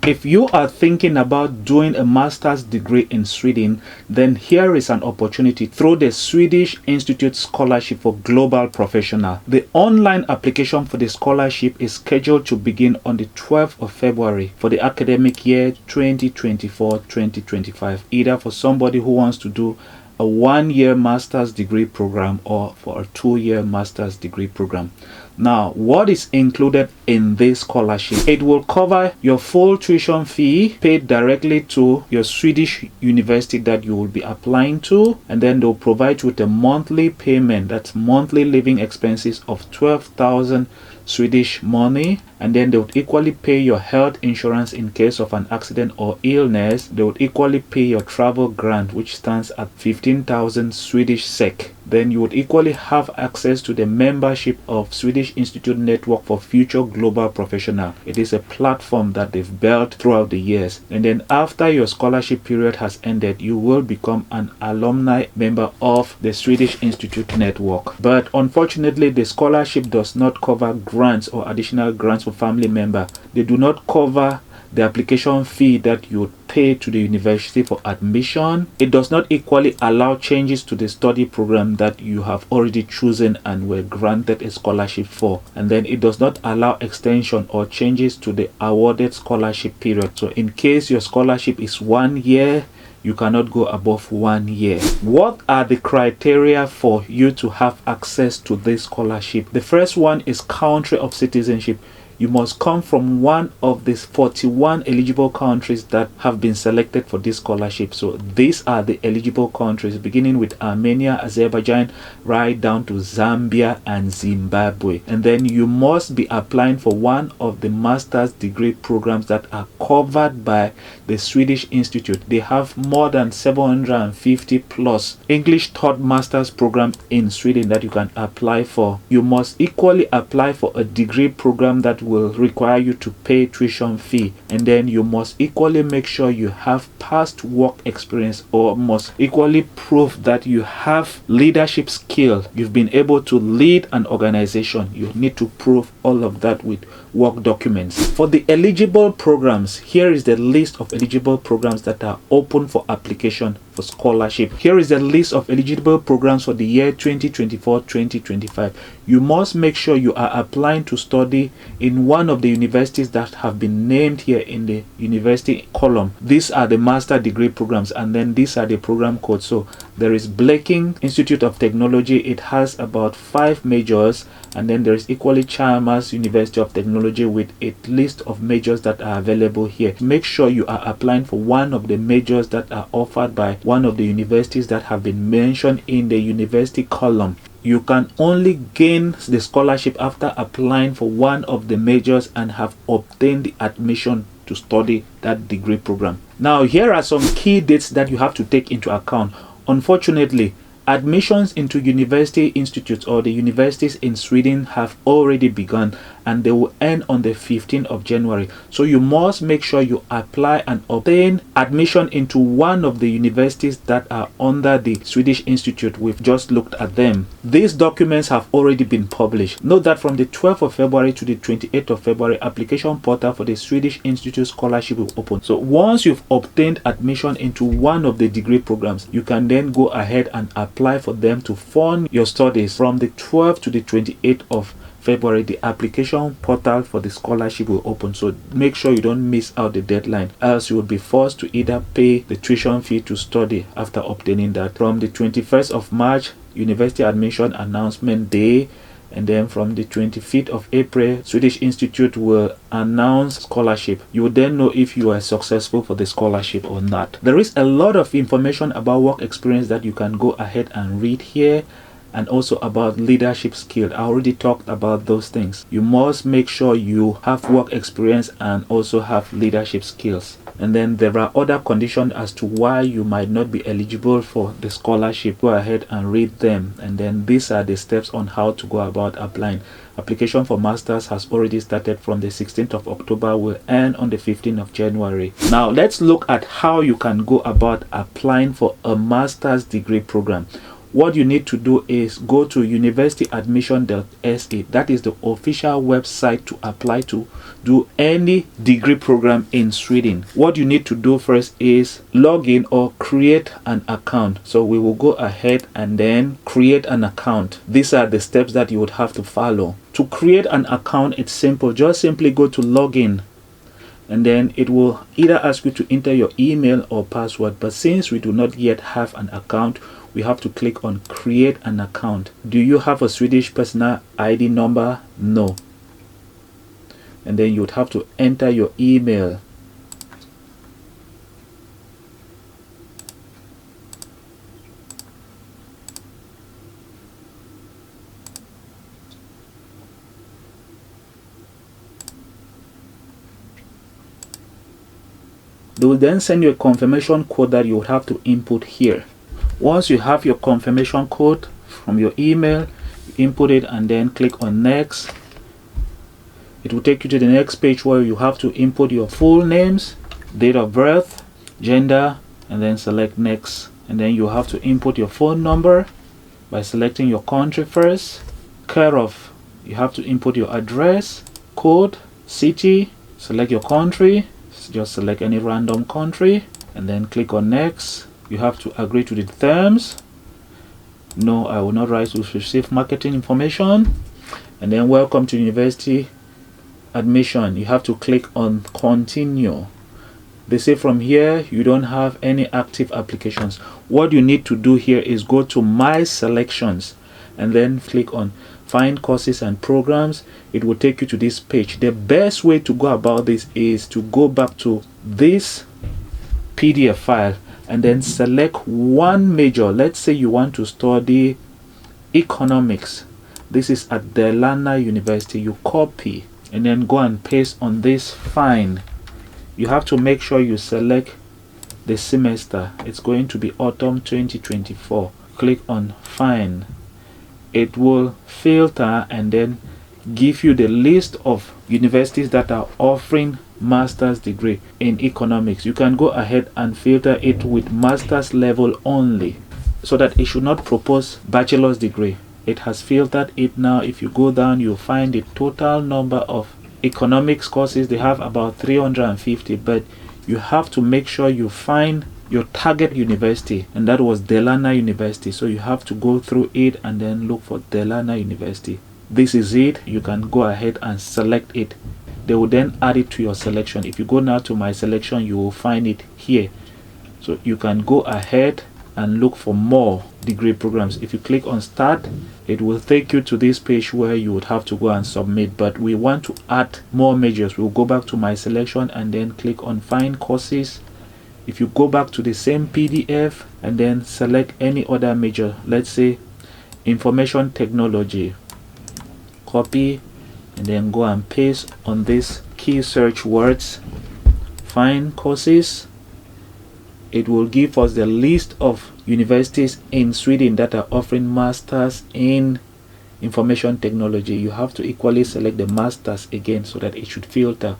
If you are thinking about doing a master's degree in Sweden, then here is an opportunity through the Swedish Institute Scholarship for Global Professional. The online application for the scholarship is scheduled to begin on the 12th of February for the academic year 2024-2025, either for somebody who wants to do a 1-year master's degree program or for a 2-year master's degree program. Now, what is included in this scholarship? It will cover your full tuition fee paid directly to your Swedish university that you will be applying to, and then they'll provide you with a monthly payment, that's monthly living expenses of 12,000 Swedish money, and then they would equally pay your health insurance in case of an accident or illness. They would equally pay your travel grant, which stands at 15,000 Swedish SEK. Then you would equally have access to the membership of Swedish Institute Network for Future Global Professional. It is a platform that they've built throughout the years. And then after your scholarship period has ended, you will become an alumni member of the Swedish Institute Network. But unfortunately, the scholarship does not cover grants or additional grants for family member. They do not cover the application fee that you pay to the university for admission. It does not equally allow changes to the study program that you have already chosen and were granted a scholarship for. And then it does not allow extension or changes to the awarded scholarship period. So in case your scholarship is 1 year, you cannot go above 1 year. What are the criteria for you to have access to this scholarship? The first one is country of citizenship. You must come from one of these 41 eligible countries that have been selected for this scholarship. So these are the eligible countries, beginning with Armenia, Azerbaijan, right down to Zambia and Zimbabwe. And then you must be applying for one of the master's degree programs that are covered by the Swedish Institute. They have more than 750 plus English taught master's programs in Sweden that you can apply for. You must equally apply for a degree program that will require you to pay tuition fee, and then you must equally make sure you have past work experience, or must equally prove that you have leadership skill. You've been able to lead an organization. You need to prove all of that with work documents. For the eligible programs, here is the list of eligible programs that are open for application for scholarship. Here is the list of eligible programs for the year 2024-2025. You must make sure you are applying to study in one of the universities that have been named here in the university column. These are the master degree programs, and then these are the program codes. So there is Bleking Institute of Technology. It has about 5 majors, and then there is equally Chalmers University of Technology with a list of majors that are available here. Make sure you are applying for one of the majors that are offered by one of the universities that have been mentioned in the university column. You can only gain the scholarship after applying for one of the majors and have obtained the admission to study that degree program. Now, here are some key dates that you have to take into account. Unfortunately, admissions into university institutes or the universities in Sweden have already begun, and they will end on the 15th of January. So you must make sure you apply and obtain admission into one of the universities that are under the Swedish Institute. We've just looked at them. These documents have already been published. Note that from the 12th of February to the 28th of February, application portal for the Swedish Institute Scholarship will open. So once you've obtained admission into one of the degree programs, you can then go ahead and apply for them to fund your studies. From the 12th to the 28th of February, the application portal for the scholarship will open. So make sure you don't miss out the deadline, else you will be forced to either pay the tuition fee to study after obtaining that. From the 21st of March, University Admission Announcement Day, and then from the 25th of April, Swedish Institute will announce scholarship. You will then know if you are successful for the scholarship or not. There is a lot of information about work experience that you can go ahead and read here, and also about leadership skill. I already talked about those things. You must make sure you have work experience and also have leadership skills. And then there are other conditions as to why you might not be eligible for the scholarship. Go ahead and read them, and then these are the steps on how to go about applying. Application for masters has already started from the 16th of October, will end on the 15th of January. Now let's look at how you can go about applying for a master's degree program. what you need to do is go to universityadmission.se. That is the official website to apply to do any degree program in Sweden. What you need to do first is log in or create an account. So we will go ahead and then create an account. These are the steps that you would have to follow. To create an account, it's simple. Just simply go to login, and then it will either ask you to enter your email or password. But since we do not yet have an account, we have to click on create an account. Do you have a Swedish personal ID number? No. And then you would have to enter your email. They will then send you a confirmation code that you would have to input here. Once you have your confirmation code from your email, you input it and then click on next. It will take you to the next page where you have to input your full names, date of birth, gender, and then select next. And then you have to input your phone number by selecting your country first. Care of, you have to input your address, code, city, select your country, just select any random country and then click on next. You have to agree to the terms. No, I will not write to receive marketing information. And then welcome to university admission. You have to click on continue. They say from here you don't have any active applications. What you need to do here is go to my selections and then click on find courses and programs. It will take you to this page. The best way to go about this is to go back to this PDF file and then select one major. Let's say you want to study economics. This is at Dalarna University. You copy and then go and paste on this find. You have to make sure you select the semester. It's going to be autumn 2024. Click on find. It will filter and then give you the list of universities that are offering master's degree in economics. You can go ahead and filter it with master's level only so that it should not propose bachelor's degree. It has filtered it now. If you go down, you'll find the total number of economics courses. They have about 350, but you have to make sure you find your target university, and that was Dalarna University. So you have to go through it and then look for Dalarna University. This is it. You can go ahead and select it. They will then add it to your selection. If you go now to my selection, you will find it here. So you can go ahead and look for more degree programs. If you click on start, it will take you to this page where you would have to go and submit. But we want to add more majors. We'll go back to my selection and then click on find courses. If you go back to the same PDF and then select any other major, let's say information technology, copy and then go and paste on this key search words, find courses. It will give us the list of universities in Sweden that are offering masters in information technology. You have to equally select the masters again so that it should filter.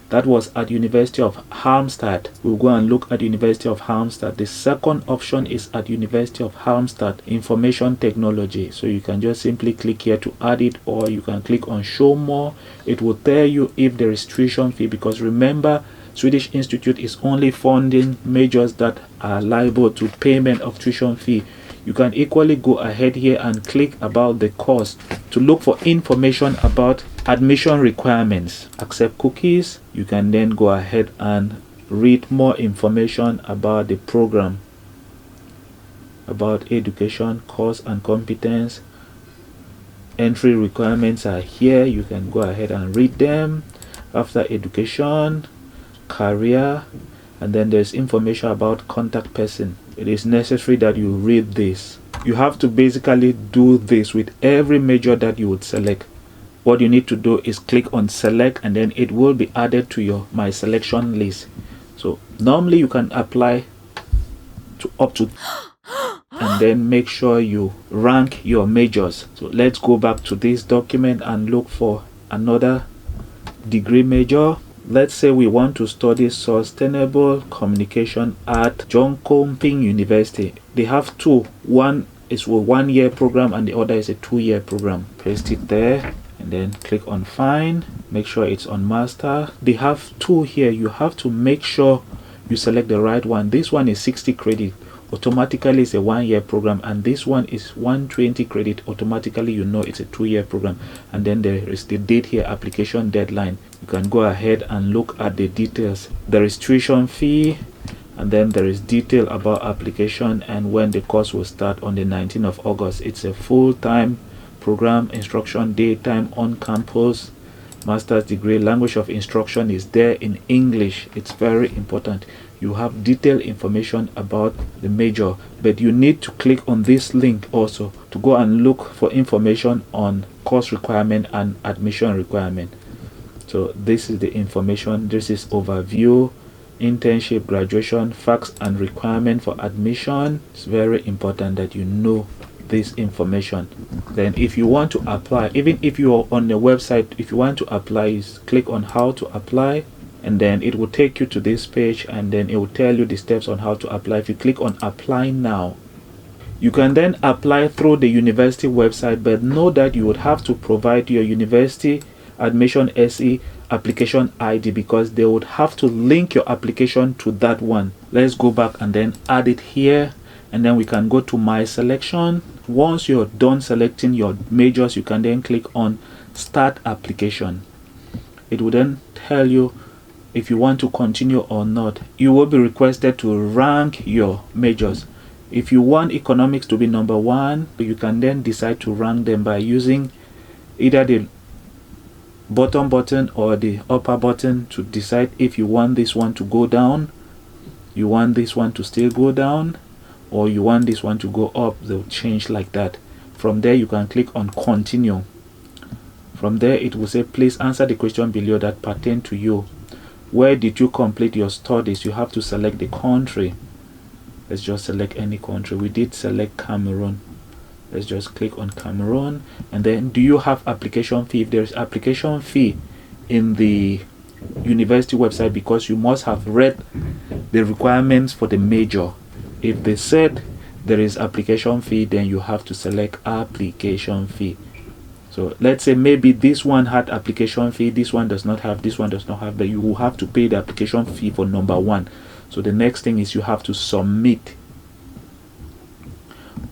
That was at University of Halmstad. We'll go and look at University of Halmstad. The second option is at University of Halmstad, Information Technology. So you can just simply click here to add it, or you can click on show more. It will tell you if there is tuition fee, because remember, Swedish Institute is only funding majors that are liable to payment of tuition fee. You can equally go ahead here and click about the course to look for information about admission requirements. Accept cookies. You can then go ahead and read more information about the program, about education, course and competence. Entry requirements are here. You can go ahead and read them. After education, career, and then there's information about contact person. It is necessary that you read this. You have to basically do this with every major that you would select. What you need to do is click on select, and then it will be added to your my selection list. So normally you can apply to up to and then make sure you rank your majors. So let's go back to this document and look for another degree major. Let's say we want to study sustainable communication at John Komping University. They have two. One is a 1 year program and the other is a 2 year program. Paste it there and then click on find. Make sure it's on master. They have two here. You have to make sure you select the right one. This one is 60 credit. Automatically it's a 1 year program, and this one is 120 credit. Automatically you know it's a 2 year program. And then there is the date here, application deadline. You can go ahead and look at the details. There is tuition fee, and then there is detail about application and when the course will start on the 19th of August. It's a full-time program, instruction daytime on campus, master's degree. Language of instruction is there in English. It's very important. You have detailed information about the major, but you need to click on this link also to go and look for information on course requirement and admission requirement. So this is the information. This is overview, internship, graduation, facts and requirement for admission. It's very important that you know this information. Then if you want to apply, even if you are on the website, if you want to apply, click on how to apply, and then it will take you to this page, and then it will tell you the steps on how to apply. If you click on apply now, you can then apply through the university website, but know that you would have to provide your university admission SE application ID, because they would have to link your application to that one. Let's go back and then add it here, and then we can go to my selection. Once you're done selecting your majors, you can then click on start application. It will then tell you if you want to continue or not. You will be requested to rank your majors. If you want economics to be number 1, you can then decide to rank them by using either the bottom button or the upper button to decide if you want this one to go down, you want this one to still go down, or you want this one to go up. They'll change like that. From there you can click on continue. From there it will say please answer the question below that pertain to you. Where did you complete your studies? You have to select the country. Let's just select any country. We did select Cameroon. Let's just click on Cameroon. And then do you have application fee? If there's application fee in the university website, because you must have read the requirements for the major. If they said there is application fee, then you have to select application fee. So let's say maybe this one had application fee, this one does not have, this one does not have, but you will have to pay the application fee for number 1. So the next thing is you have to submit.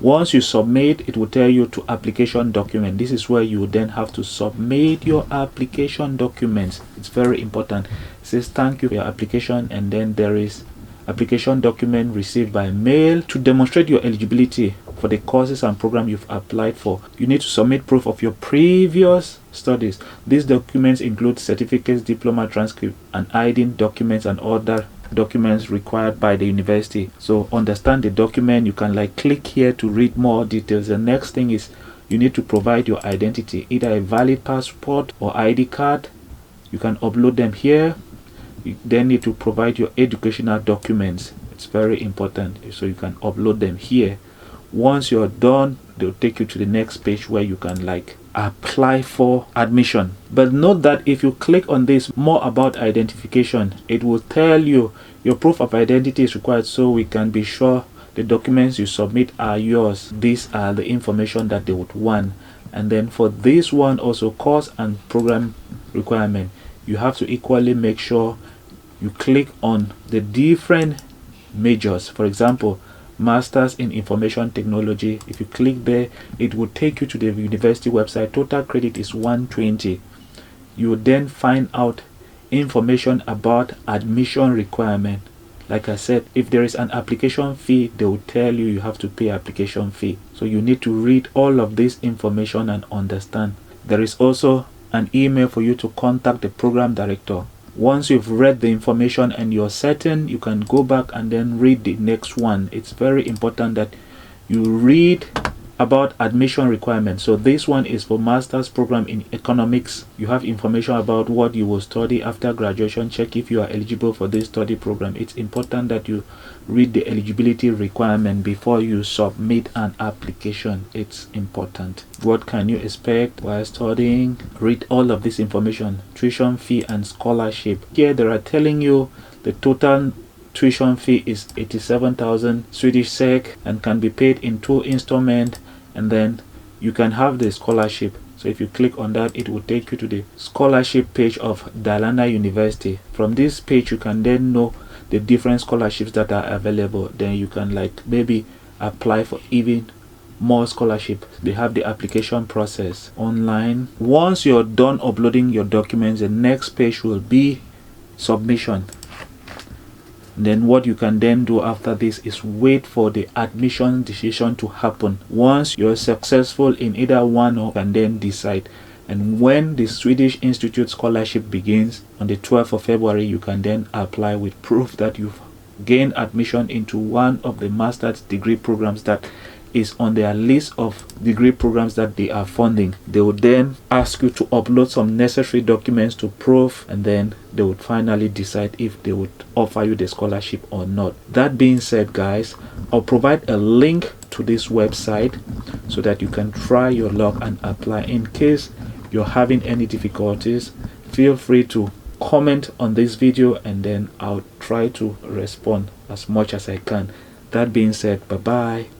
Once you submit, it will tell you to application document. This is where you then have to submit your application documents. It's very important. It says thank you for your application, and then there is application document received by mail. To demonstrate your eligibility for the courses and program you've applied for, you need to submit proof of your previous studies. These documents include certificates, diploma, transcript, and ID documents and other documents required by the university. So understand the document. You can like click here to read more details. The next thing is you need to provide your identity, either a valid passport or ID card. You can upload them here. You then need to provide your educational documents. It's very important, so you can upload them here. Once you're done, they'll take you to the next page where you can like apply for admission. But note that if you click on this more about identification, it will tell you your proof of identity is required, so we can be sure the documents you submit are yours. These are the information that they would want. And then for this one also, course and program requirement, you have to equally make sure you click on the different majors. For example, Masters in Information Technology. If you click there, it will take you to the university website. Total credit is 120. You will then find out information about admission requirement. Like I said, if there is an application fee, they will tell you you have to pay application fee. So you need to read all of this information and understand. There is also an email for you to contact the program director. Once you've read the information and you're certain, you can go back and then read the next one. It's very important that you read about admission requirements. So this one is for master's program in economics. You have information about what you will study after graduation. Check if you are eligible for this study program. It's important that you read the eligibility requirement before you submit an application. It's important. What can you expect while studying? Read all of this information: tuition fee and scholarship. Here they are telling you the total tuition fee is 87,000 Swedish SEK and can be paid in 2 installments, and then you can have the scholarship. So if you click on that, it will take you to the scholarship page of Dalarna University. From this page you can then know the different scholarships that are available. Then you can like maybe apply for even more scholarship. They have the application process online. Once you're done uploading your documents, the next page will be submission. Then what you can then do after this is wait for the admission decision to happen. Once you're successful in either one, you can then decide. And when the Swedish Institute scholarship begins on the 12th of February, you can then apply with proof that you've gained admission into one of the master's degree programs that is on their list of degree programs that they are funding. They would then ask you to upload some necessary documents to prove, and then they would finally decide if they would offer you the scholarship or not. That being said, guys, I'll provide a link to this website so that you can try your luck and apply. In case you're having any difficulties, feel free to comment on this video and then I'll try to respond as much as I can. That being said, bye bye.